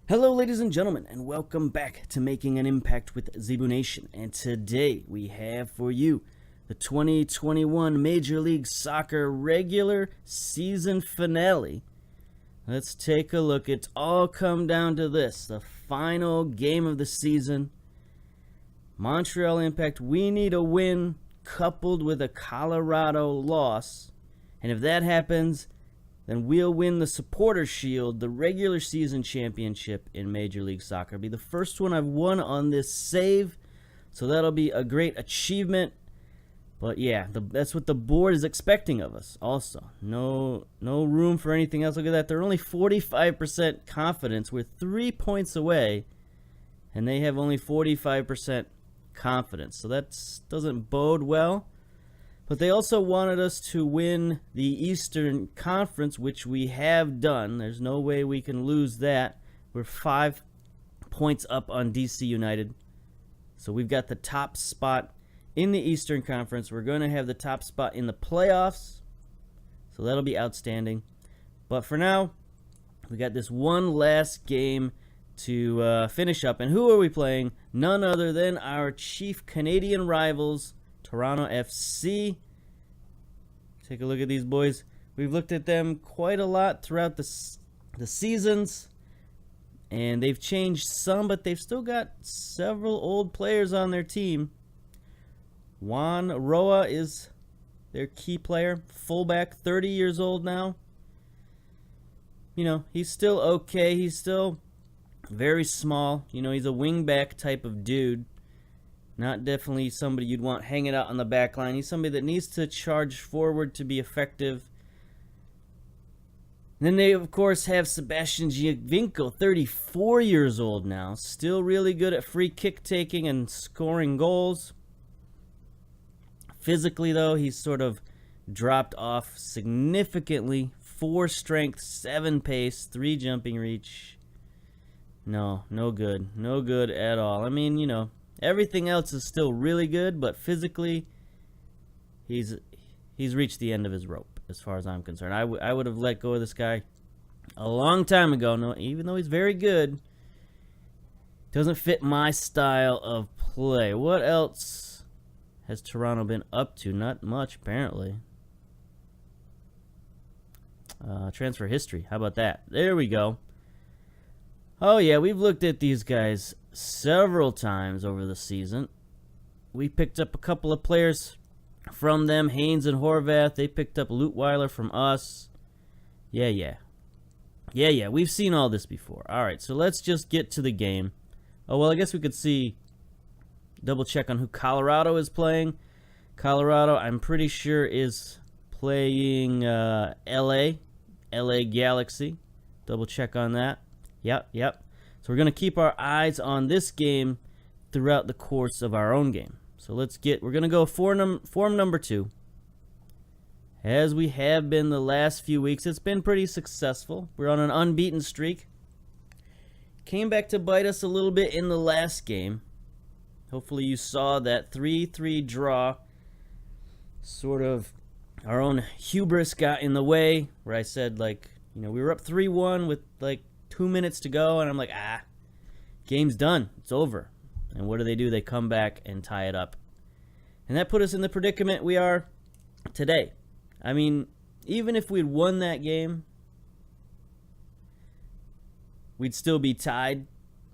Hello ladies and gentlemen, and welcome back to Making an Impact with Zebu Nation. And today we have for you the 2021 Major League Soccer regular season finale. Let's take a look. It's all come down to this, the final game of the season. Montreal Impact, we need a win coupled with a Colorado loss. And if that happens, then we'll win the Supporters Shield, the regular season championship in Major League Soccer. It'll be the first one I've won on this save, so that'll be a great achievement. But yeah, that's what the board is expecting of us also. No room for anything else. Look at that. They're only 45% confidence. We're 3 points away, and they have only 45% confidence. So that doesn't bode well. But they also wanted us to win the Eastern Conference, which we have done. There's no way we can lose that. We're 5 points up on DC United. So we've got the top spot in the Eastern Conference. We're going to have the top spot in the playoffs. So that'll be outstanding. But for now, we got this one last game to finish up. And who are we playing? None other than our chief Canadian rivals, Toronto FC. Take a look at these boys. We've looked at them quite a lot throughout the seasons, and they've changed some, but they've still got several old players on their team. Juan Roa is their key player, fullback, 30 years old now. You know, he's still okay. He's still very small. You know, he's a wingback type of dude. Not definitely somebody you'd want hanging out on the back line. He's somebody that needs to charge forward to be effective. Then they, of course, have Sebastian Giovinco, 34 years old now. Still really good at free kick taking and scoring goals. Physically, though, he's sort of dropped off significantly. 4 strength, 7 pace, 3 jumping reach. No good. No good at all. I mean, you know, everything else is still really good, but physically, he's reached the end of his rope, as far as I'm concerned. I would have let go of this guy a long time ago. No, even though he's very good, doesn't fit my style of play. What else has Toronto been up to? Not much, apparently. Transfer history. How about that? There we go. Oh yeah, we've looked at these guys several times over the season. We picked up a couple of players from them, Haynes and Horvath. They picked up Lutweiler from us. Yeah, we've seen all this before. Alright, so let's just get to the game. Oh, well, I guess we could double check on who Colorado is playing. Colorado, I'm pretty sure, is playing LA Galaxy. Double check on that. Yep. So we're going to keep our eyes on this game throughout the course of our own game. So we're going to go form number 2. As we have been the last few weeks, it's been pretty successful. We're on an unbeaten streak. Came back to bite us a little bit in the last game. Hopefully you saw that 3-3 draw. Sort of our own hubris got in the way, where I said, like, you know, we were up 3-1 with, like, 2 minutes to go, and I'm like, game's done. It's over. And what do? They come back and tie it up. And that put us in the predicament we are today. I mean, even if we'd won that game, we'd still be tied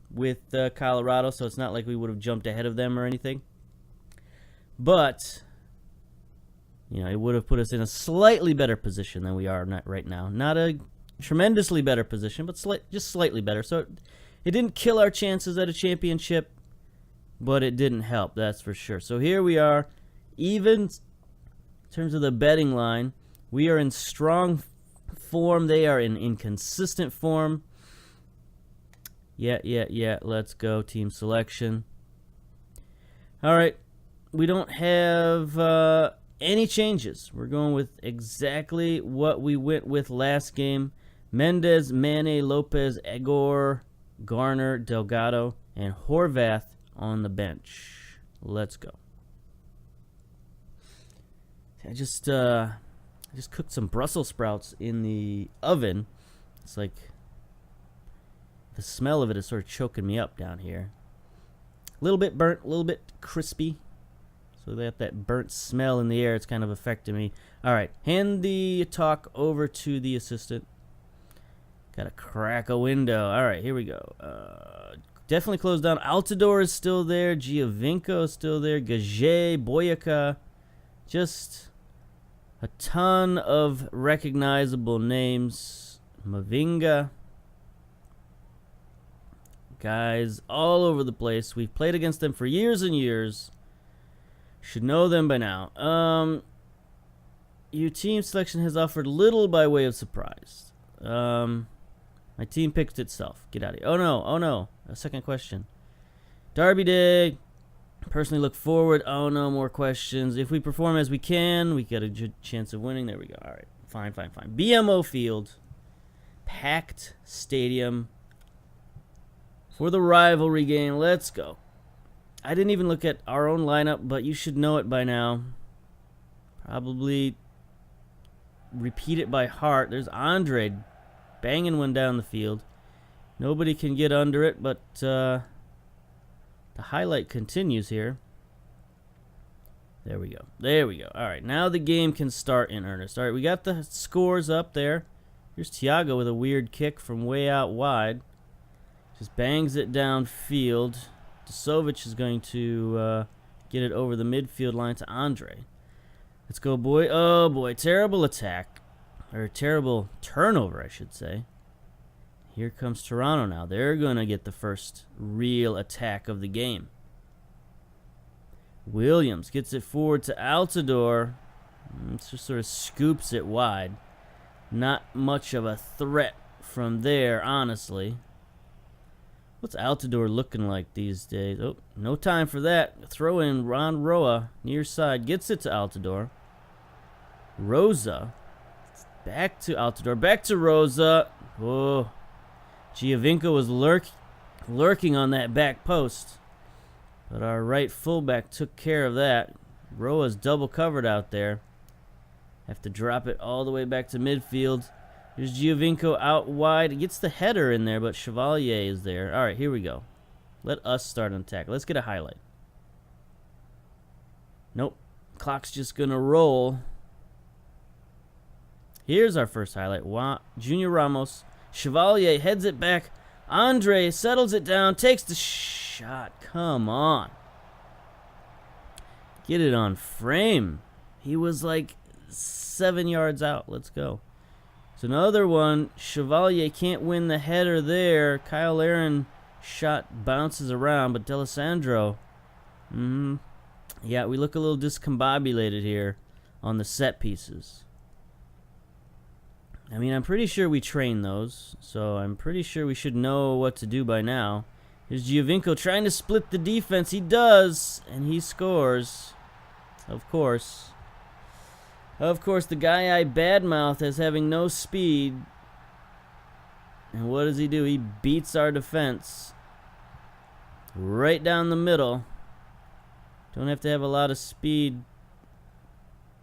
with Colorado, so it's not like we would have jumped ahead of them or anything. But, you know, it would have put us in a slightly better position than we are right now. Not a tremendously better position, but just slightly better. So it didn't kill our chances at a championship, but it didn't help, that's for sure. So here we are, even in terms of the betting line. We are in strong form. They are in inconsistent form. Yeah. Let's go, team selection. All right, we don't have any changes. We're going with exactly what we went with last game. Mendez, Mane, Lopez, Egor, Garner, Delgado, and Horvath on the bench. Let's go. I just cooked some Brussels sprouts in the oven. It's like The smell of it is sort of choking me up down here. A little bit burnt, a little bit crispy. So they have that burnt smell in the air. It's kind of affecting me. All right, hand the talk over to the assistant. Got to crack a window. All right, here we go. Definitely closed down. Altidore is still there. Giovinco is still there. Gage, Boyaka. Just a ton of recognizable names. Mavinga. Guys all over the place. We've played against them for years and years. Should know them by now. Your team selection has offered little by way of surprise. My team picked itself. Get out of here. Oh no, oh no. A second question. Derby Day. Personally look forward. Oh no, more questions. If we perform as we can, we get a good chance of winning. There we go. All right. Fine, fine, fine. BMO Field. Packed stadium. For the rivalry game. Let's go. I didn't even look at our own lineup, but you should know it by now. Probably repeat it by heart. There's Andre banging one down the field. Nobody can get under it, but the highlight continues here. There we go. There we go. All right, now the game can start in earnest. All right, we got the scores up there. Here's Thiago with a weird kick from way out wide. Just bangs it downfield. Desovic is going to get it over the midfield line to Andre. Let's go, boy. Oh, boy. Terrible attack. Or terrible turnover, I should say. Here comes Toronto now. They're going to get the first real attack of the game. Williams gets it forward to Altidore. Just sort of scoops it wide. Not much of a threat from there, honestly. What's Altidore looking like these days? Oh, no time for that. Throw in Ron Roa, near side. Gets it to Altidore. Rosa. Back to Altidore. Back to Rosa. Oh. Giovinco was lurking on that back post. But our right fullback took care of that. Roa's double covered out there. Have to drop it all the way back to midfield. Here's Giovinco out wide. He gets the header in there, but Chevalier is there. All right, here we go. Let us start an attack. Let's get a highlight. Nope. Clock's just going to roll. Here's our first highlight. Junior Ramos. Chevalier heads it back. Andre settles it down. Takes the shot. Come on. Get it on frame. He was like 7 yards out. Let's go. So another one. Chevalier can't win the header there. Kyle Aaron shot bounces around, but D'Alessandro. Yeah, we look a little discombobulated here on the set pieces. I mean, I'm pretty sure we train those, so I'm pretty sure we should know what to do by now. Here's Giovinco trying to split the defense. He does, and he scores. Of course. Of course, the guy I badmouth as having no speed. And what does he do? He beats our defense. Right down the middle. Don't have to have a lot of speed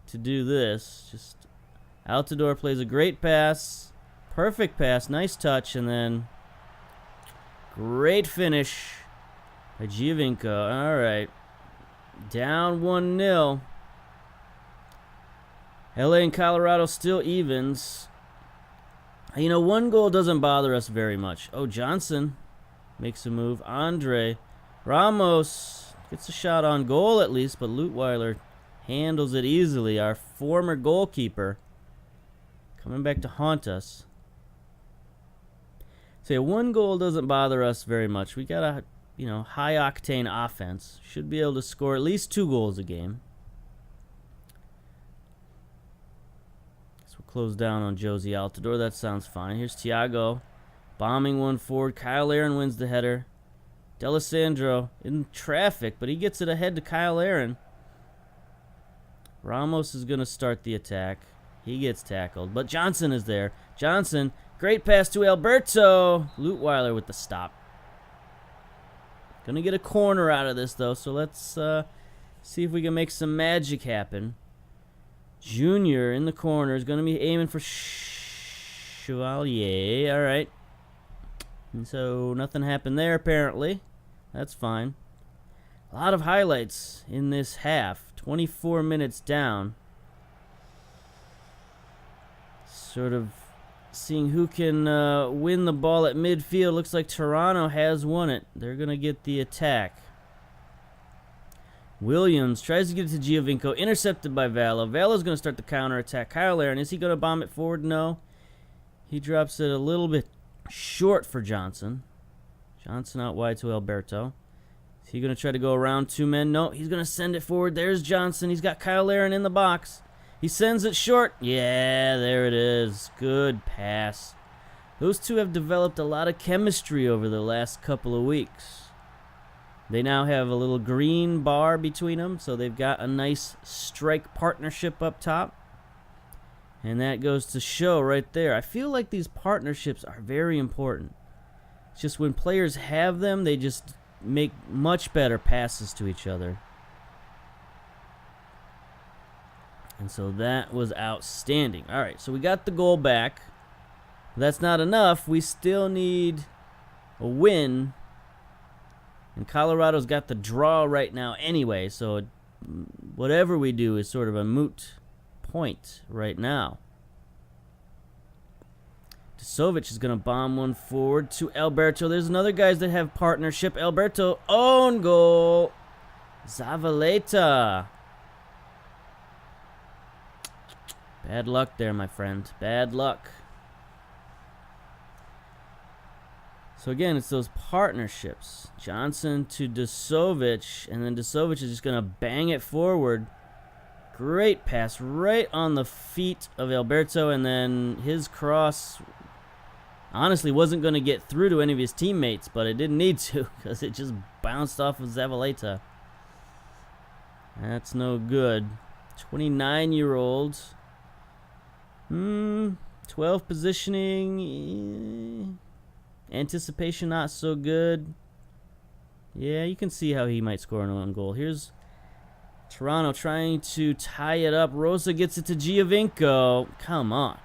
to do this. Just Altidore plays a great pass. Perfect pass. Nice touch. And then great finish by Giovinco. All right. Down 1-0. LA and Colorado still evens. You know, one goal doesn't bother us very much. Oh, Johnson makes a move. Andre Ramos gets a shot on goal at least, but Lutweiler handles it easily. Our former goalkeeper coming back to haunt us. So yeah, one goal doesn't bother us very much. We got a, high octane offense. Should be able to score at least 2 goals a game. So we'll close down on Josie Altidore. That sounds fine. Here's Thiago bombing one forward. Kyle Aaron wins the header. D'Alessandro in traffic, but he gets it ahead to Kyle Aaron. Ramos is going to start the attack. He gets tackled, but Johnson is there. Johnson, great pass to Alberto. Lutweiler with the stop. Gonna get a corner out of this, though, so let's see if we can make some magic happen. Junior in the corner is gonna be aiming for Chevalier. All right. And so nothing happened there apparently. That's fine. A lot of highlights in this half. 24 minutes down. Sort of seeing who can win the ball at midfield. Looks like Toronto has won it. They're going to get the attack. Williams tries to get it to Giovinco. Intercepted by Valo. Valo's going to start the counterattack. Kyle Aaron, is he going to bomb it forward? No. He drops it a little bit short for Johnson. Johnson out wide to Alberto. Is he going to try to go around two men? No, he's going to send it forward. There's Johnson. He's got Kyle Aaron in the box. He sends it short. Yeah, there it is. Good pass. Those two have developed a lot of chemistry over the last couple of weeks. They now have a little green bar between them, so they've got a nice strike partnership up top. And that goes to show right there. I feel like these partnerships are very important. It's just when players have them, they just make much better passes to each other. And so that was outstanding. All right, so we got the goal back. That's not enough. We still need a win. And Colorado's got the draw right now anyway, so whatever we do is sort of a moot point right now. Dusovic is going to bomb one forward to Alberto. There's another guys that have partnership. Alberto, own goal. Zavaleta. Bad luck there, my friend. Bad luck. So again, it's those partnerships. Johnson to Dusovic, and then Dusovic is just going to bang it forward. Great pass right on the feet of Alberto, and then his cross honestly wasn't going to get through to any of his teammates, but it didn't need to because it just bounced off of Zavaleta. That's no good. 29-year-old. 12 positioning. Anticipation not so good. Yeah, you can see how he might score an own goal. Here's Toronto trying to tie it up. Rosa gets it to Giovinco. Come on.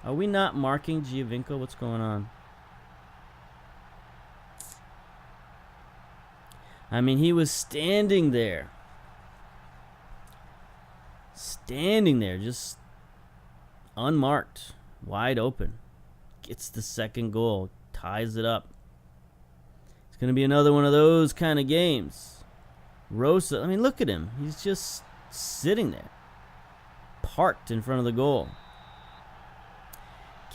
Are we not marking Giovinco? What's going on? I mean, he was standing there. Standing there, just unmarked, wide open. Gets the second goal, ties it up. It's going to be another one of those kind of games. Rosa, I mean, look at him. He's just sitting there, parked in front of the goal.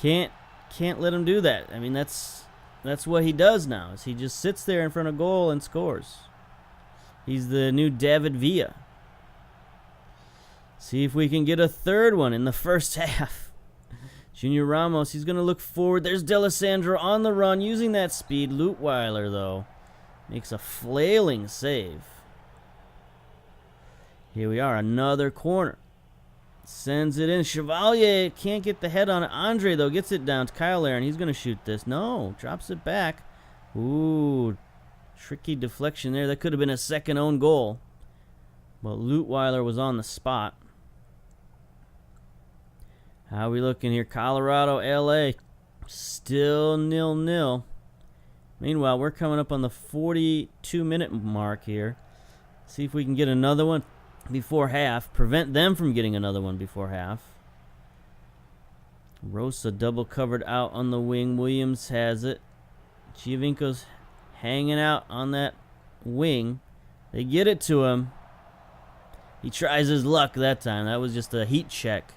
Can't let him do that. I mean, that's what he does now. Is he just sits there in front of goal and scores. He's the new David Villa. See if we can get a third one in the first half. Junior Ramos, he's going to look forward. There's D'Alessandro on the run, using that speed. Lutweiler, though, makes a flailing save. Here we are, another corner. Sends it in. Chevalier can't get the head on it. Andre, though, gets it down to Kyle Aaron. He's going to shoot this. No, drops it back. Ooh, tricky deflection there. That could have been a second own goal. But Lutweiler was on the spot. How are we looking here? Colorado, LA, still 0-0. Meanwhile, we're coming up on the 42-minute mark here. See if we can get another one before half. Prevent them from getting another one before half. Rosa double covered out on the wing. Williams has it. Giovinco's hanging out on that wing. They get it to him. He tries his luck that time. That was just a heat check.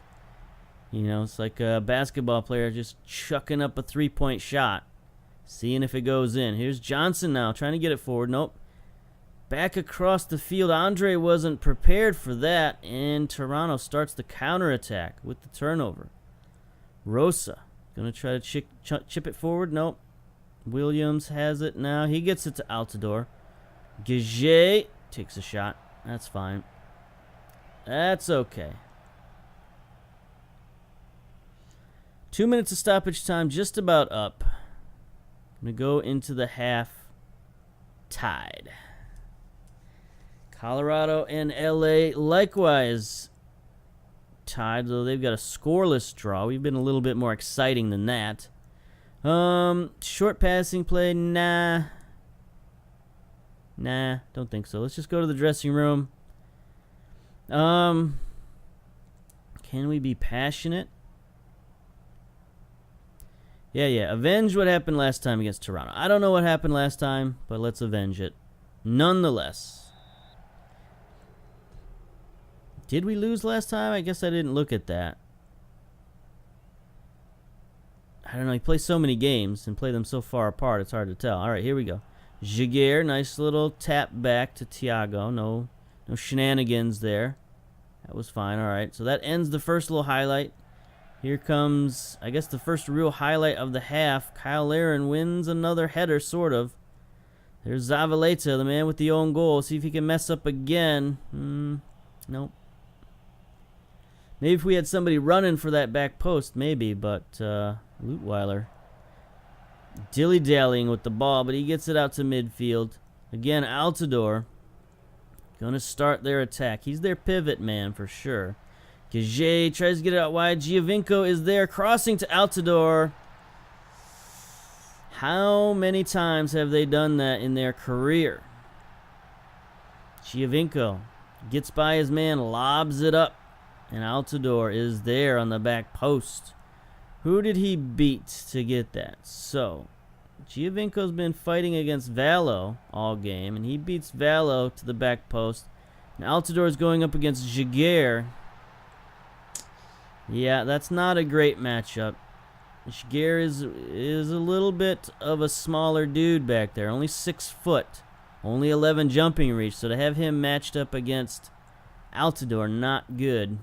You know, it's like a basketball player just chucking up a three-point shot, seeing if it goes in. Here's Johnson now, trying to get it forward. Nope. Back across the field. Andre wasn't prepared for that, and Toronto starts the counterattack with the turnover. Rosa going to try to chip it forward. Nope. Williams has it now. He gets it to Altidore. Gage takes a shot. That's fine. That's okay. 2 minutes of stoppage time, just about up. Gonna go into the half tied. Colorado and LA likewise tied, though they've got a scoreless draw. We've been a little bit more exciting than that. Short passing play, nah. Nah, don't think so. Let's just go to the dressing room. Can we be passionate? Yeah. Avenge what happened last time against Toronto. I don't know what happened last time, but let's avenge it. Nonetheless. Did we lose last time? I guess I didn't look at that. I don't know. He plays so many games and play them so far apart, it's hard to tell. All right, here we go. Jaguar, nice little tap back to Thiago. No shenanigans there. That was fine. All right, so that ends the first little highlight. Here comes, I guess, the first real highlight of the half. Kyle Larin wins another header, sort of. There's Zavaleta, the man with the own goal. See if he can mess up again. Nope. Maybe if we had somebody running for that back post, maybe, but Lutweiler dilly-dallying with the ball, but he gets it out to midfield. Again, Altidore gonna start their attack. He's their pivot man for sure. Gage tries to get it out wide. Giovinco is there, crossing to Altidore. How many times have they done that in their career? Giovinco gets by his man, lobs it up, and Altidore is there on the back post. Who did he beat to get that? So, Giovinco's been fighting against Vallo all game, and he beats Vallo to the back post. And Altidore's going up against Jaguar. Yeah, that's not a great matchup. Jaguar is a little bit of a smaller dude back there. Only 6 foot. Only 11 jumping reach. So to have him matched up against Altidore, not good.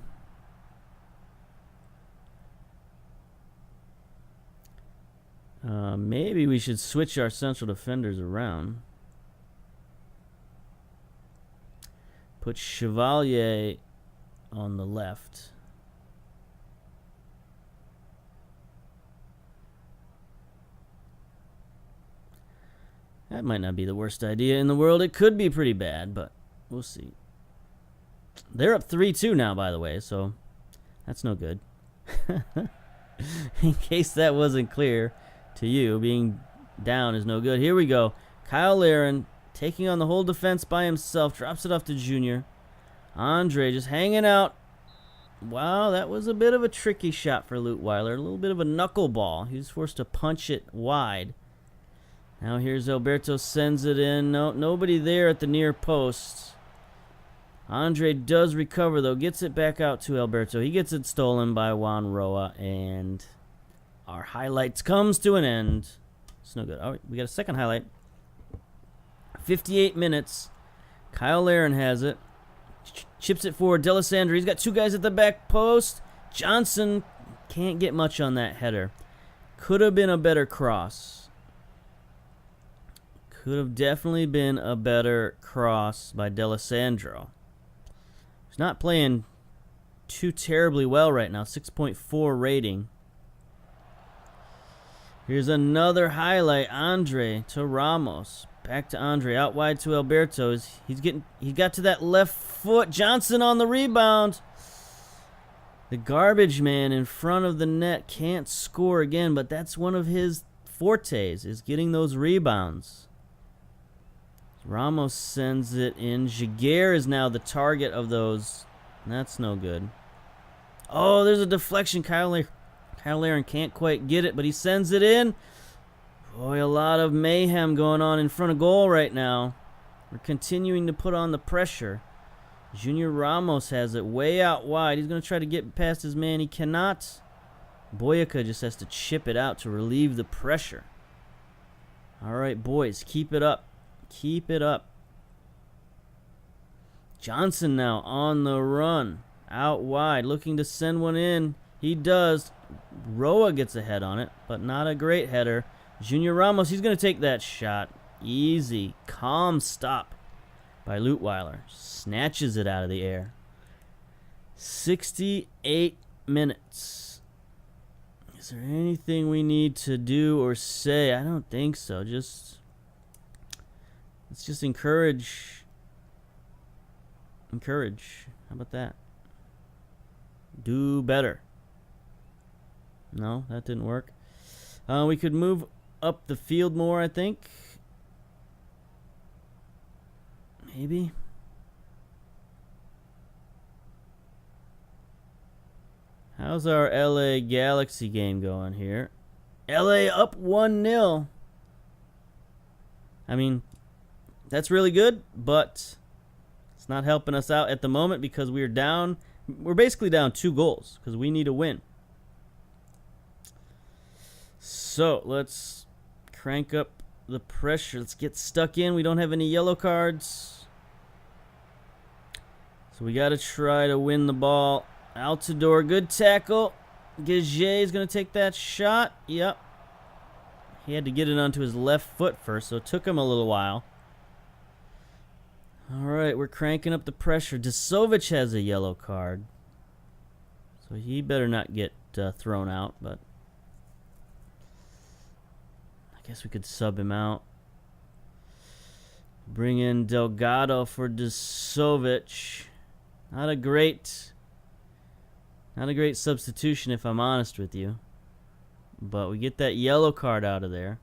Maybe we should switch our central defenders around. Put Chevalier on the left. That might not be the worst idea in the world. It could be pretty bad, but we'll see. They're up 3-2 now, by the way, so that's no good. In case that wasn't clear to you, being down is no good. Here we go. Kyle Larin taking on the whole defense by himself. Drops it off to Junior. Andre just hanging out. Wow, that was a bit of a tricky shot for Lutweiler. A little bit of a knuckleball. He was forced to punch it wide. Now here's Alberto, sends it in. No, nobody there at the near post. Andre does recover, though. Gets it back out to Alberto. He gets it stolen by Juan Roa, and our highlights comes to an end. It's no good. All right, we got a second highlight. 58 minutes. Kyle Larin has it. Chips it forward. Delisandro. He's got 2 guys at the back post. Johnson can't get much on that header. Could have been a better cross. Could have definitely been a better cross by Delisandro. He's not playing too terribly well right now. 6.4 rating. Here's another highlight. Andre to Ramos. Back to Andre. Out wide to Alberto. He got to that left foot. Johnson on the rebound. The garbage man in front of the net can't score again, but that's one of his fortes, is getting those rebounds. Ramos sends it in. Jaguar is now the target of those. That's no good. Oh, there's a deflection. Kyle Larin can't quite get it, but he sends it in. Boy, a lot of mayhem going on in front of goal right now. We're continuing to put on the pressure. Junior Ramos has it way out wide. He's going to try to get past his man. He cannot. Boyka just has to chip it out to relieve the pressure. All right, boys, keep it up. Keep it up. Johnson now on the run. Out wide, looking to send one in. He does. Roa gets a head on it, but not a great header. Junior Ramos, he's going to take that shot. Easy, calm stop by Lutweiler. Snatches it out of the air. 68 minutes. Is there anything we need to do or say? I don't think so. Let's just encourage. Encourage. How about that? Do better. No, that didn't work. We could move up the field more, I think. Maybe. How's our LA Galaxy game going here? LA up 1-0. I mean, that's really good, but it's not helping us out at the moment because we're down. We're basically down 2 goals because we need a win. So let's crank up the pressure. Let's get stuck in. We don't have any yellow cards. So we got to try to win the ball. Altidore, good tackle. Gage is going to take that shot. Yep. He had to get it onto his left foot first, so it took him a little while. All right, we're cranking up the pressure. Desovic has a yellow card, so he better not get thrown out, but I guess we could sub him out. Bring in Delgado for Desovic. Not a great substitution, if I'm honest with you. But we get that yellow card out of there.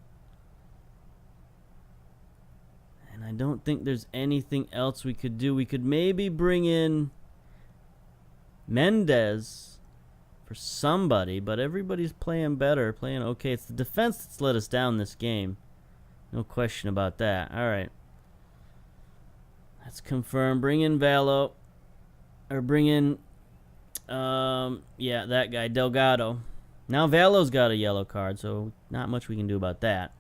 And I don't think there's anything else we could do. We could maybe bring in Mendez for somebody, but everybody's playing better, playing okay. It's the defense that's let us down this game. No question about that. All right. Let's confirm. Bring in Valo. Or bring in, yeah, that guy, Delgado. Now Valo's got a yellow card, so not much we can do about that.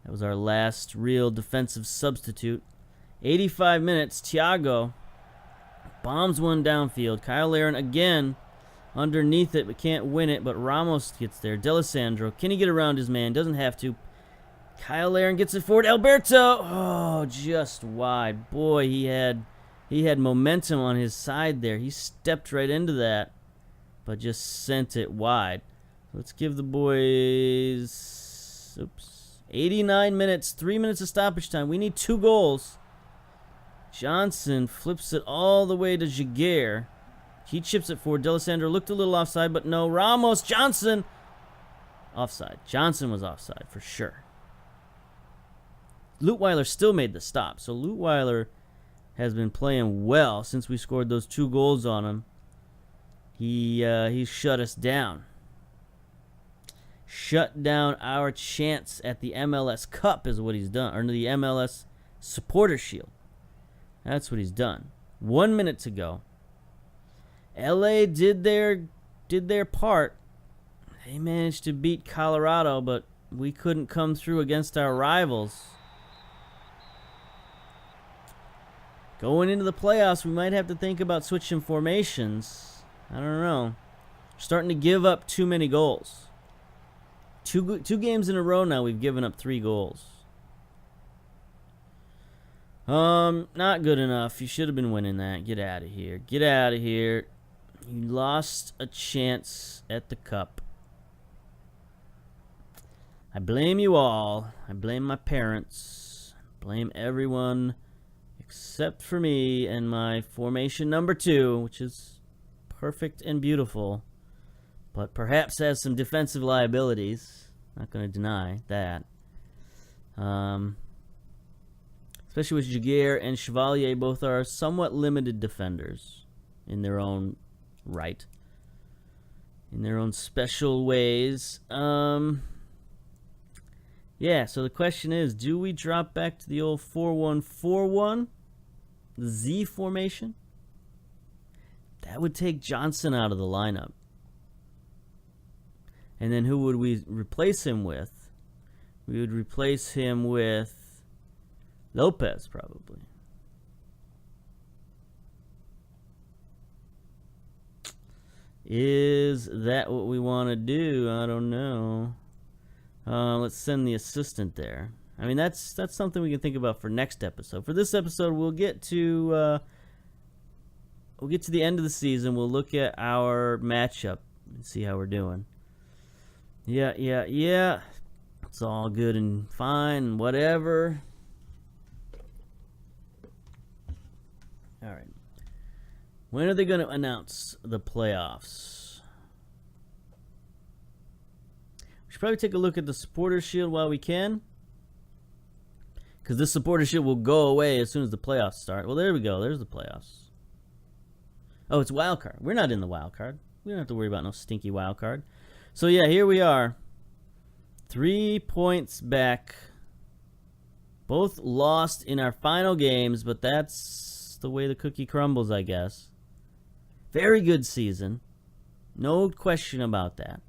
That was our last real defensive substitute. 85 minutes, Thiago bombs one downfield. Kyle Larin again underneath it, but can't win it, but Ramos gets there. D'Alessandro, can he get around his man? Doesn't have to. Kyle Larin gets it forward. Alberto, oh, just wide. Boy, he had momentum on his side there. He stepped right into that, but just sent it wide. Let's give the boys, 89 minutes, 3 minutes of stoppage time. We need 2 goals. Johnson flips it all the way to Jaguar. He chips it forward. D'Alessandro looked a little offside, but no. Ramos, Johnson, offside. Johnson was offside for sure. Lutweiler still made the stop, so Lutweiler has been playing well since we scored those 2 goals on him. He shut us down. Shut down our chance at the MLS Cup is what he's done, or the MLS Supporter Shield. That's what he's done. 1 minute to go. LA did their part. They managed to beat Colorado, but we couldn't come through against our rivals. Going into the playoffs, we might have to think about switching formations. I don't know. We're starting to give up too many goals. Two games in a row now, we've given up 3 goals. Not good enough. You should have been winning that. Get out of here. Get out of here. You lost a chance at the cup. I blame you all. I blame my parents. Blame everyone except for me and my formation number 2, which is perfect and beautiful, but perhaps has some defensive liabilities. Not going to deny that. Especially with Jaguar and Chevalier, both are somewhat limited defenders in their own right, in their own special ways. Yeah, so the question is, do we drop back to the old 4-1-4-1? The Z formation? That would take Johnson out of the lineup. And then who would we replace him with? We would replace him with Lopez, probably. Is that what we want to do? I don't know. Let's send the assistant there. I mean, that's something we can think about for next episode. For this episode, we'll get to the end of the season. We'll look at our matchup and see how we're doing. Yeah. It's all good and fine and whatever. All right. When are they going to announce the playoffs? probably take a look at the Supporters Shield while we can, because this Supporters Shield will go away as soon as the playoffs start. Well, there we go. There's the playoffs. Oh, it's wild card. We're not in the wild card. We don't have to worry about no stinky wild card. So, yeah, here we are. 3 points back. Both lost in our final games, but that's the way the cookie crumbles, I guess. Very good season. No question about that.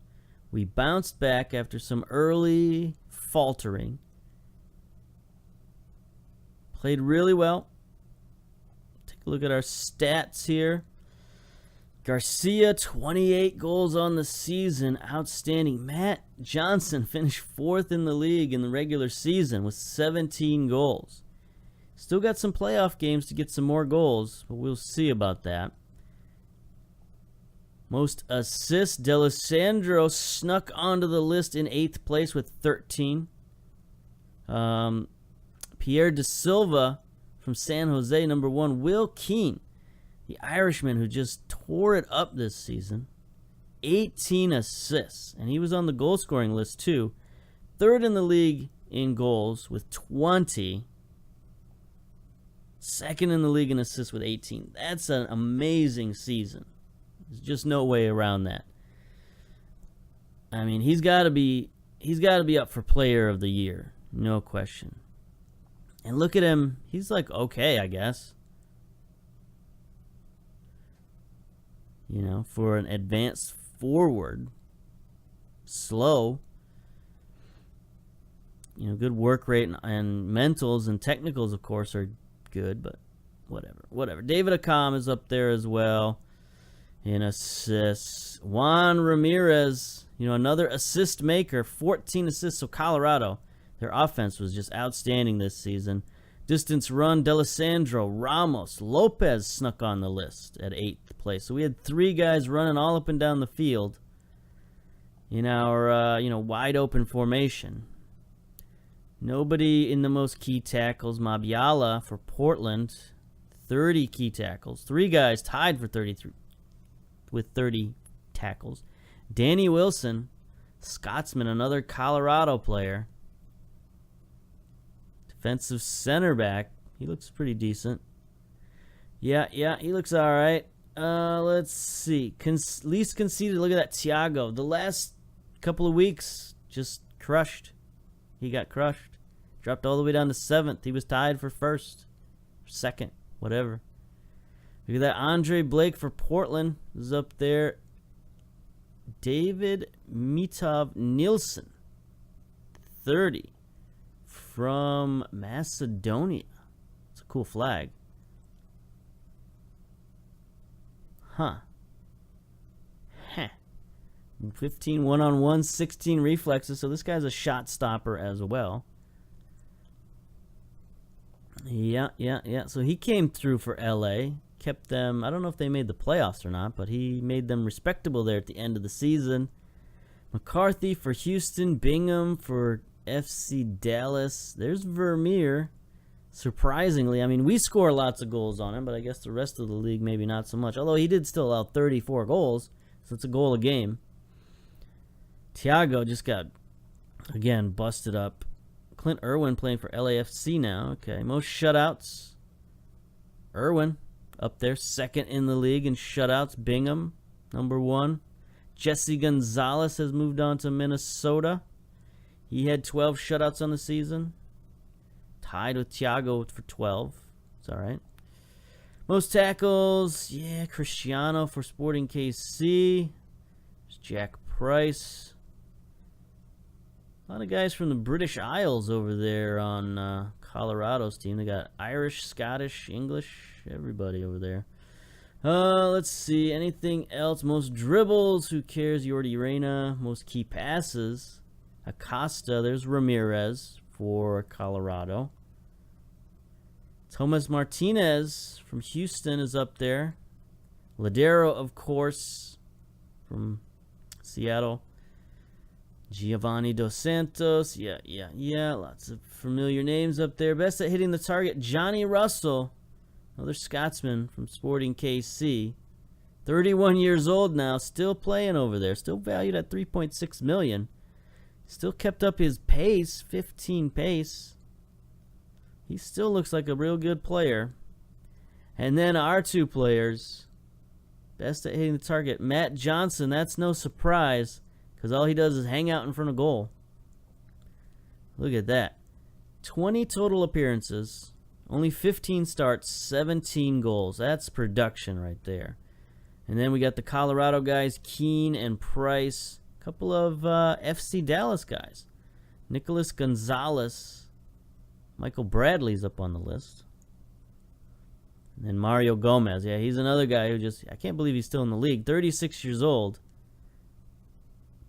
We bounced back after some early faltering. Played really well. Take a look at our stats here. Garcia, 28 goals on the season. Outstanding. Matt Johnson finished 4th in the league in the regular season with 17 goals. Still got some playoff games to get some more goals, but we'll see about that. Most assists, D'Alessandro snuck onto the list in 8th place with 13. Pierre De Silva from San Jose, number 1. Will Keane, the Irishman who just tore it up this season, 18 assists. And he was on the goal-scoring list, too. 3rd in the league in goals with 20. 2nd in the league in assists with 18. That's an amazing season. There's just no way around that. I mean, he's got to be up for Player of the Year, no question. And look at him. He's like okay, I guess. You know, for an advanced forward. Slow. You know, good work rate and mentals and technicals, of course, are good, but whatever. David Accam is up there as well in assists. Juan Ramirez, you know, another assist maker, 14 assists. So Colorado, their offense was just outstanding this season. Distance run, D'Alessandro, Ramos, Lopez snuck on the list at 8th place. So we had 3 guys running all up and down the field in our, wide open formation. Nobody in the most key tackles. Mabiala for Portland, 30 key tackles. 3 guys tied for 33 with 30 tackles. Danny Wilson, Scotsman, another Colorado player. Defensive center back. He looks pretty decent. Yeah, he looks all right. Let's see. Least conceded. Look at that, Thiago. The last couple of weeks, just crushed. He got crushed. Dropped all the way down to 7th. He was tied for 1st, 2nd, whatever. Look at that. Andre Blake for Portland is up there. David Mitov Nielsen, 30, from Macedonia. It's a cool flag. Huh. 15 one-on-one, 16 reflexes. So this guy's a shot stopper as well. Yeah. So he came through for LA. Kept them, I don't know if they made the playoffs or not, but he made them respectable there at the end of the season. McCarthy for Houston. Bingham for FC Dallas. There's Vermeer. Surprisingly, I mean, we score lots of goals on him, but I guess the rest of the league maybe not so much. Although he did still allow 34 goals, so it's a goal a game. Thiago just got, again, busted up. Clint Irwin playing for LAFC now. Okay, most shutouts. Irwin up there, 2nd in the league in shutouts. Bingham, number 1. Jesse Gonzalez has moved on to Minnesota. He had 12 shutouts on the season. Tied with Thiago for 12. It's all right. Most tackles, yeah, Cristiano for Sporting KC. There's Jack Price. A lot of guys from the British Isles over there on Colorado's team. They got Irish, Scottish, English, everybody over there. Let's see. Anything else? Most dribbles. Who cares? Yordi Reyna. Most key passes. Acosta. There's Ramirez for Colorado. Thomas Martinez from Houston is up there. Ladero, of course, from Seattle. Giovanni Dos Santos. Yeah. Lots of familiar names up there. Best at hitting the target, Johnny Russell. Another Scotsman from Sporting KC. 31 years old now. Still playing over there. Still valued at $3.6 million. Still kept up his pace, 15 pace. He still looks like a real good player. And then our two players, best at hitting the target, Matt Johnson. That's no surprise because all he does is hang out in front of goal. Look at that. 20 total appearances, only 15 starts, 17 goals. That's production right there. And then we got the Colorado guys, Keene and Price. A couple of FC Dallas guys. Nicholas Gonzalez. Michael Bradley's up on the list. And then Mario Gomez. Yeah, he's another guy who just, I can't believe he's still in the league. 36 years old.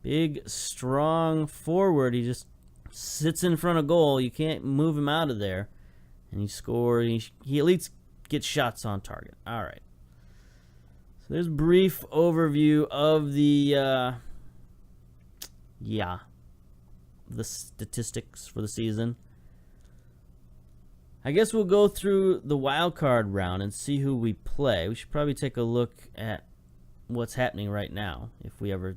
Big, strong forward. He just sits in front of goal. You can't move him out of there. And he scores. He at least gets shots on target. All right. So there's a brief overview of the statistics for the season. I guess we'll go through the wild card round and see who we play. We should probably take a look at what's happening right now if we ever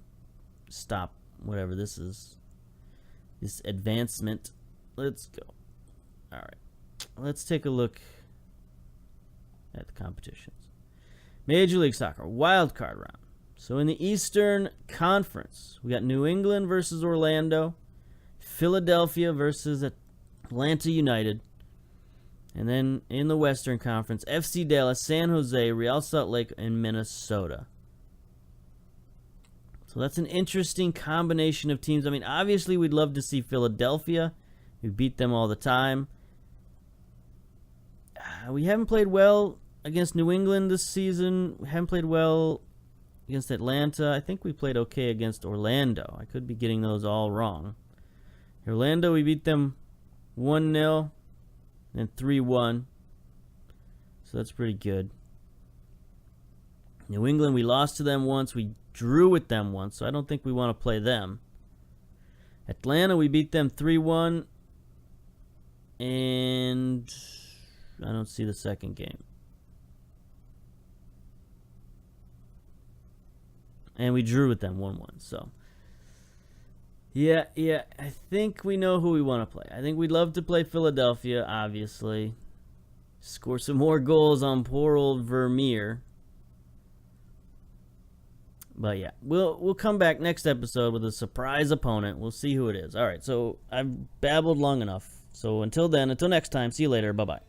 stop whatever this is. This advancement. Let's go. All right. Let's take a look at the competitions. Major League Soccer, wild card round. So in the Eastern Conference, we got New England versus Orlando, Philadelphia versus Atlanta United, and then in the Western Conference, FC Dallas, San Jose, Real Salt Lake, and Minnesota. So that's an interesting combination of teams. I mean, obviously we'd love to see Philadelphia. We beat them all the time. We haven't played well against New England this season. We haven't played well against Atlanta. I think we played okay against Orlando. I could be getting those all wrong. Orlando, we beat them 1-0 and 3-1. So that's pretty good. New England, we lost to them once. We drew with them once, so I don't think we want to play them. Atlanta, we beat them 3-1. And I don't see the second game. And we drew with them 1-1. So, yeah, I think we know who we want to play. I think we'd love to play Philadelphia, obviously. Score some more goals on poor old Vermeer. But yeah, we'll come back next episode with a surprise opponent. We'll see who it is. All right, so I've babbled long enough. So until then, until next time, see you later. Bye-bye.